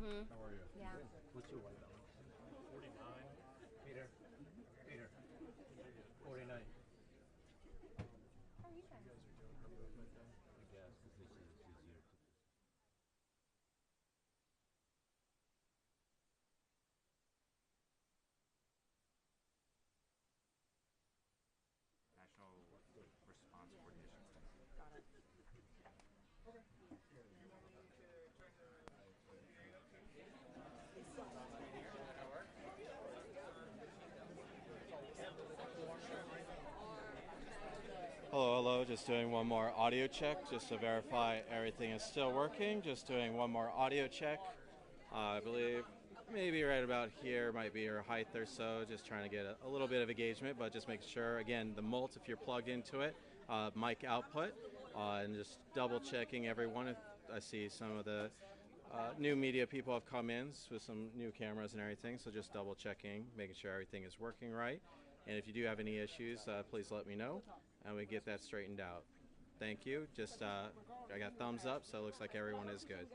Mm-hmm. How are you? Yeah. Good. What's your white balance? 49. Peter. Peter. 49. How are you guys? You guys are doing her movement then? I guess, because they said it's easier to just... National Response Coordination Center. Got it. Hello, hello. Just doing one more audio check just to verify everything is still working. Just doing one more audio check. I believe maybe right about here might be your height or so. Just trying to get a little bit of engagement, but just making sure, again, the mult, if you're plugged into it, mic output, and just double checking everyone. I see some of the new media people have come in with some new cameras and everything, so just double checking, making sure everything is working right. And if you do have any issues, please let me know, and we get that straightened out. Thank you. Just I got thumbs up, so it looks like everyone is good.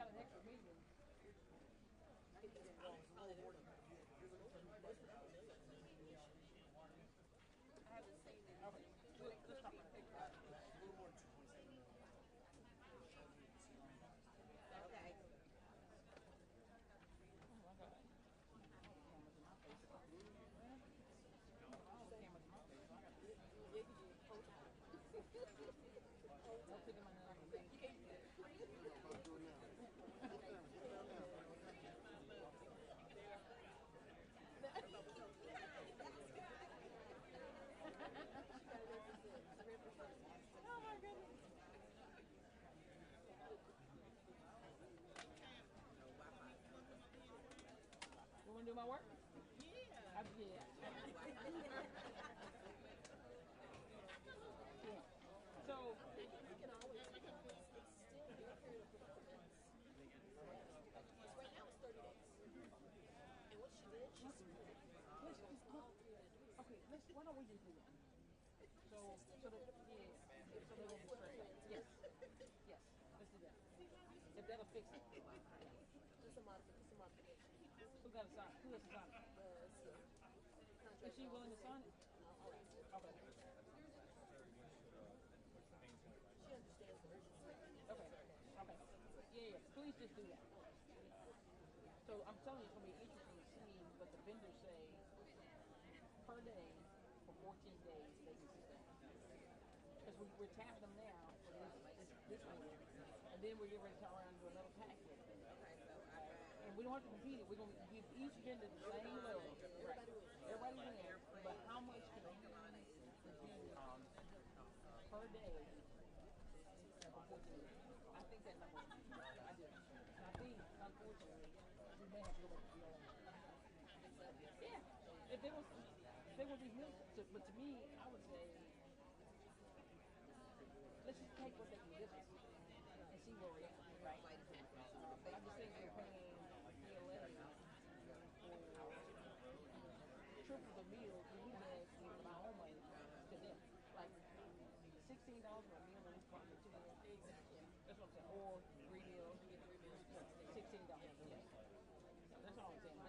You want to do my work? Yeah. I did. Yeah. So, okay, why don't we just do that? So that, yeah, so that we'll be straight. Yes, yes, let's do that. If that'll fix it. It's a modification. Who got to sign? Who has to sign it? Is she willing to sign it? Okay. She understands the urgency. Okay. Okay. Yeah. Please just do that. So I'm telling you, it's gonna be interesting to see what the vendors say per day for 14 days they can sustain. Because we're tapping them now for this order, and then we're getting ready to turn around and do another pack with it. And we don't have to compete it. We're going to give each vendor the same level. Right. Everybody wins. But how much can they produce per day for 14 days? I think that number. I do. And I think, unfortunately, we may have to go back to the yeah. If they would be milk. But to me, I would say, let's just take what they can give us and see where we're at. Right. But I'm just saying we're paying ELA for triple the meal we had with my own money to them. Like $16 for a meal and we profit 2 meals. That's what I'm saying. Or 3 meals, $16. Yeah. That's all I'm saying.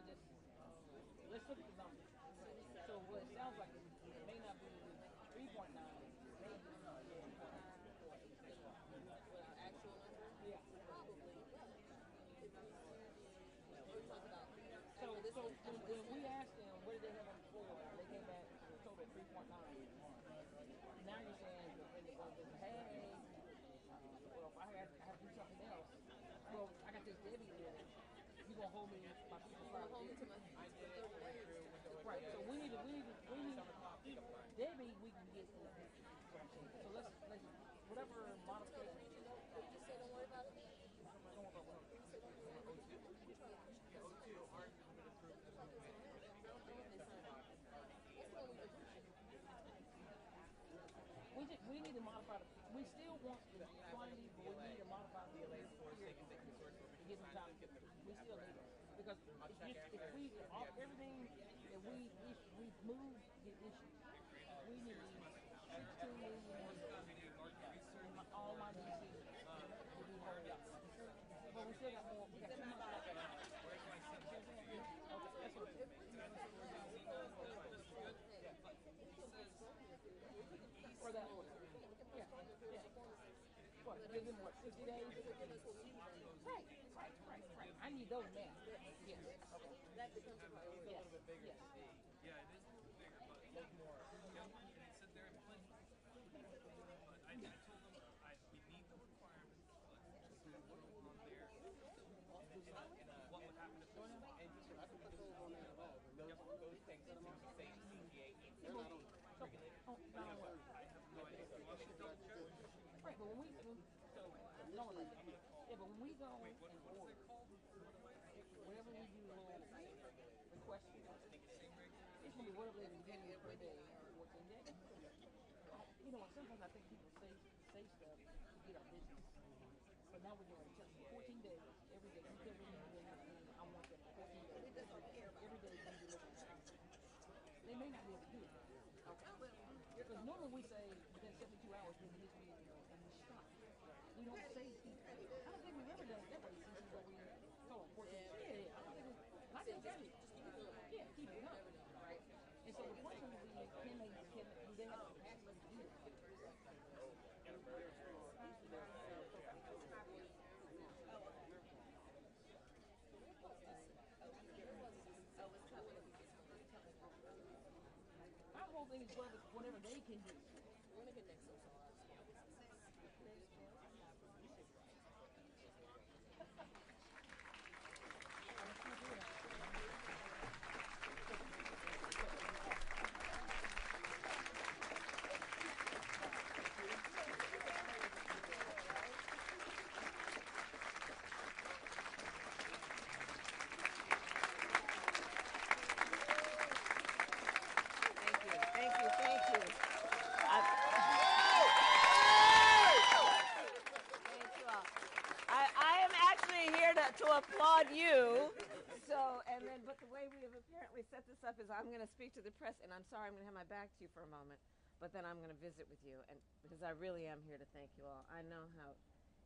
Let's look at the numbers. So what it sounds like it may not be 3.9, maybe 3.9. Actual number? Yeah. Probably. So when we asked them what did they have on the floor, they came back with a total of 3.9. Now you're saying hey, well if I have to do something else, well I got this Debbie here. You gonna hold me my people right? So we need Debbie. We can get so let's whatever modification. Just say don't worry about it. Don't worry about we need to modify the. We still want the quantity, but we need to modify the period to give them time. We still need it because if we everything that we move get issued, we need 16 million. All my DCs will be hurried up. But we still got more. We got 2 months left. For that. Yeah. What, give them what, 50 days? Right. I need those now. Yes. Okay. That becomes a priority. Yes. Yeah, it is a little bigger, but a little more. Yep, and it said there in plenty. But I told them we need the requirements, but just a little on there. And what would happen if there's a lot? I can put those on there as well. Those things that I'm saying CPA, they're not on. Oh, no, what? I have no idea. You want me to double check? Right, but when we, no, like, yeah, but when we go and order, whatever we do request, it's gonna be whatever they do per day, 14 days. You know, sometimes I think people say stuff to get our business. But now we're doing 14 days, every day. You tell me I want that for 14 days. Every day we deliver. They may not be able to do it. Because normally we say within 72 hours we need to be, and we stop. We don't say people. I don't think we've ever done it that way since we told 14. Yeah. I don't think we, I didn't tell you. Yeah, keep it up. Right. And so the question would be, do they have the capacity to do it? My whole thing is whatever they can do. We're gonna get next to Thank you. Thank you. I am actually here to applaud you. So, but the way we have apparently set this up is I'm going to speak to the press, and I'm sorry I'm going to have my back to you for a moment, but then I'm going to visit with you, and because I really am here to thank you all. I know how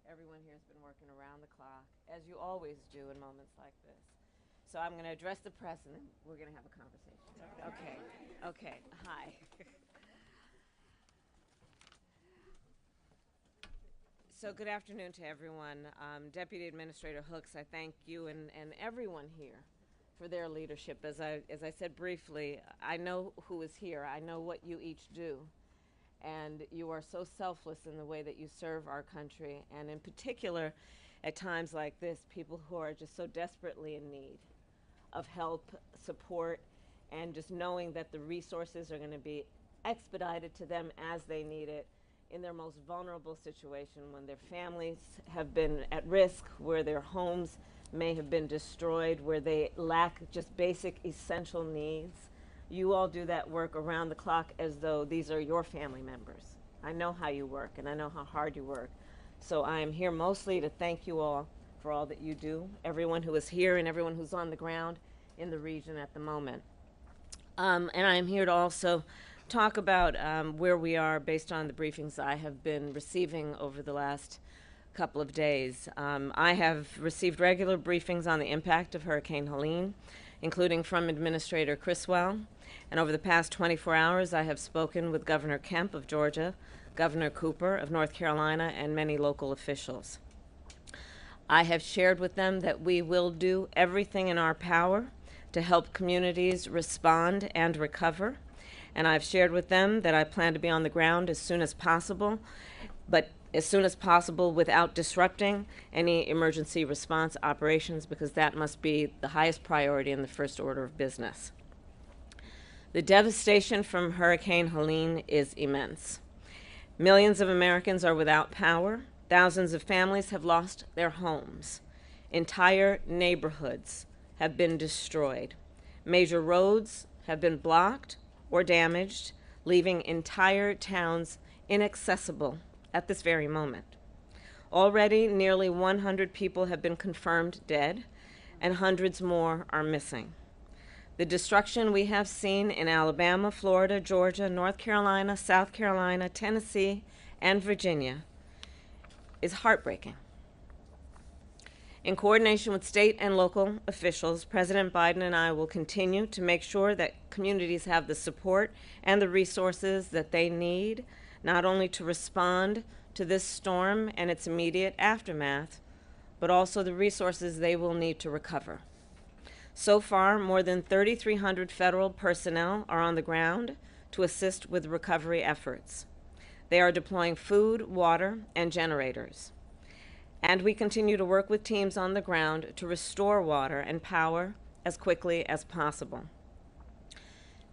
everyone here has been working around the clock, as you always do in moments like this. So I'm going to address the press, and then we're going to have a conversation. Okay. Hi. So good afternoon to everyone. Deputy Administrator Hooks, I thank you and everyone here for their leadership. As I said briefly, I know who is here. I know what you each do. And you are so selfless in the way that you serve our country. And in particular, at times like this, people who are just so desperately in need of help, support, and just knowing that the resources are going to be expedited to them as they need it in their most vulnerable situation, when their families have been at risk, where their homes may have been destroyed, where they lack just basic essential needs. You all do that work around the clock as though these are your family members. I know how you work, and I know how hard you work. So I am here mostly to thank you all for all that you do, everyone who is here and everyone who's on the ground in the region at the moment. And I am here to also talk about where we are based on the briefings I have been receiving over the last couple of days. I have received regular briefings on the impact of Hurricane Helene, including from Administrator Criswell. And over the past 24 hours, I have spoken with Governor Kemp of Georgia, Governor Cooper of North Carolina, and many local officials. I have shared with them that we will do everything in our power to help communities respond and recover. And I've shared with them that I plan to be on the ground as soon as possible, but as soon as possible without disrupting any emergency response operations, because that must be the highest priority in the first order of business. The devastation from Hurricane Helene is immense. Millions of Americans are without power. Thousands of families have lost their homes. Entire neighborhoods have been destroyed. Major roads have been blocked or damaged, leaving entire towns inaccessible at this very moment. Already, nearly 100 people have been confirmed dead, and hundreds more are missing. The destruction we have seen in Alabama, Florida, Georgia, North Carolina, South Carolina, Tennessee, and Virginia is heartbreaking. In coordination with state and local officials, President Biden and I will continue to make sure that communities have the support and the resources that they need not only to respond to this storm and its immediate aftermath, but also the resources they will need to recover. So far, more than 3,300 federal personnel are on the ground to assist with recovery efforts. They are deploying food, water, and generators. And we continue to work with teams on the ground to restore water and power as quickly as possible.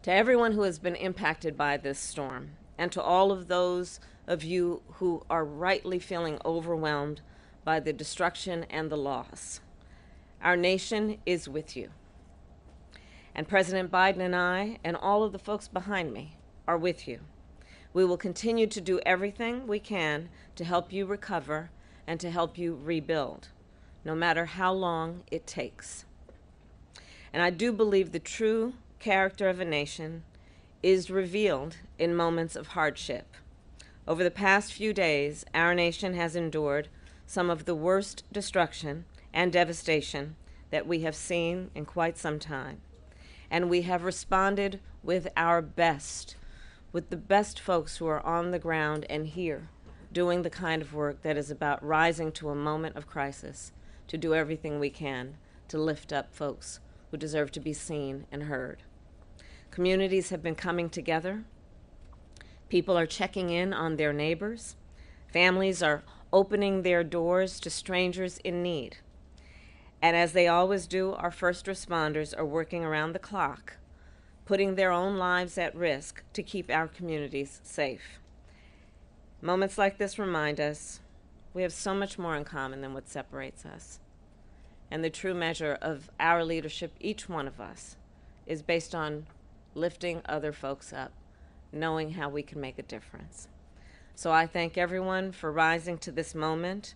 To everyone who has been impacted by this storm, and to all of those of you who are rightly feeling overwhelmed by the destruction and the loss, our nation is with you. And President Biden and I, and all of the folks behind me, are with you. We will continue to do everything we can to help you recover and to help you rebuild, no matter how long it takes. And I do believe the true character of a nation is revealed in moments of hardship. Over the past few days, our nation has endured some of the worst destruction and devastation that we have seen in quite some time. And we have responded with our best, with the best folks who are on the ground and here doing the kind of work that is about rising to a moment of crisis to do everything we can to lift up folks who deserve to be seen and heard. Communities have been coming together. People are checking in on their neighbors. Families are opening their doors to strangers in need. And as they always do, our first responders are working around the clock, putting their own lives at risk to keep our communities safe. Moments like this remind us we have so much more in common than what separates us. And the true measure of our leadership, each one of us, is based on lifting other folks up, knowing how we can make a difference. So I thank everyone for rising to this moment,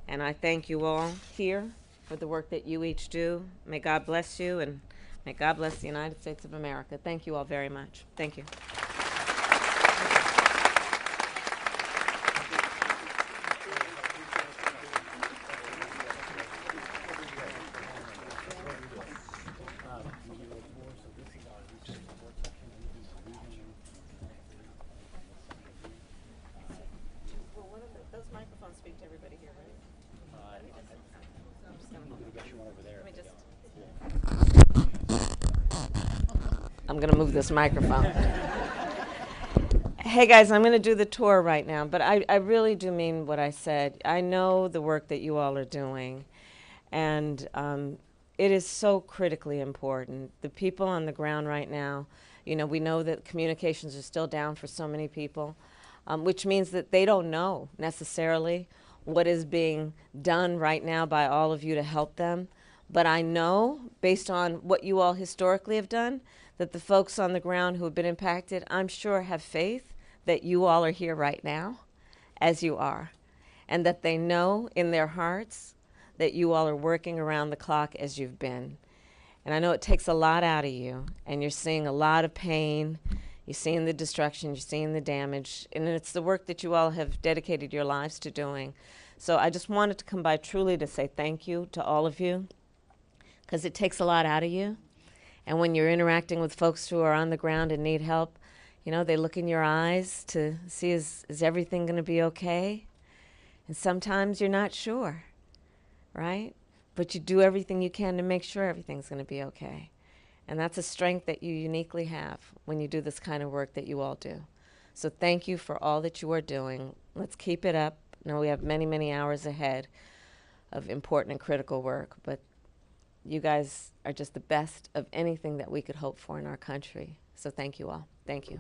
and I thank you all here for the work that you each do. May God bless you, and may God bless the United States of America. Thank you all very much. Thank you. Those microphones speak to everybody here, right? I'm going to move this microphone. Hey guys, I'm going to do the tour right now, but I really do mean what I said. I know the work that you all are doing, and it is so critically important. The people on the ground right now, you know, we know that communications are still down for so many people, which means that they don't know necessarily what is being done right now by all of you to help them. But I know, based on what you all historically have done, that the folks on the ground who have been impacted, I'm sure, have faith that you all are here right now, as you are, and that they know in their hearts that you all are working around the clock as you've been. And I know it takes a lot out of you, and you're seeing a lot of pain, you're seeing the destruction, you're seeing the damage, and it's the work that you all have dedicated your lives to doing. So I just wanted to come by truly to say thank you to all of you, because it takes a lot out of you. And when you're interacting with folks who are on the ground and need help, you know, they look in your eyes to see, is everything going to be okay? And sometimes you're not sure, right? But you do everything you can to make sure everything's going to be okay. And that's a strength that you uniquely have when you do this kind of work that you all do. So thank you for all that you are doing. Let's keep it up. I know we have many, many hours ahead of important and critical work, but you guys are just the best of anything that we could hope for in our country. So thank you all. Thank you.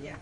Yeah.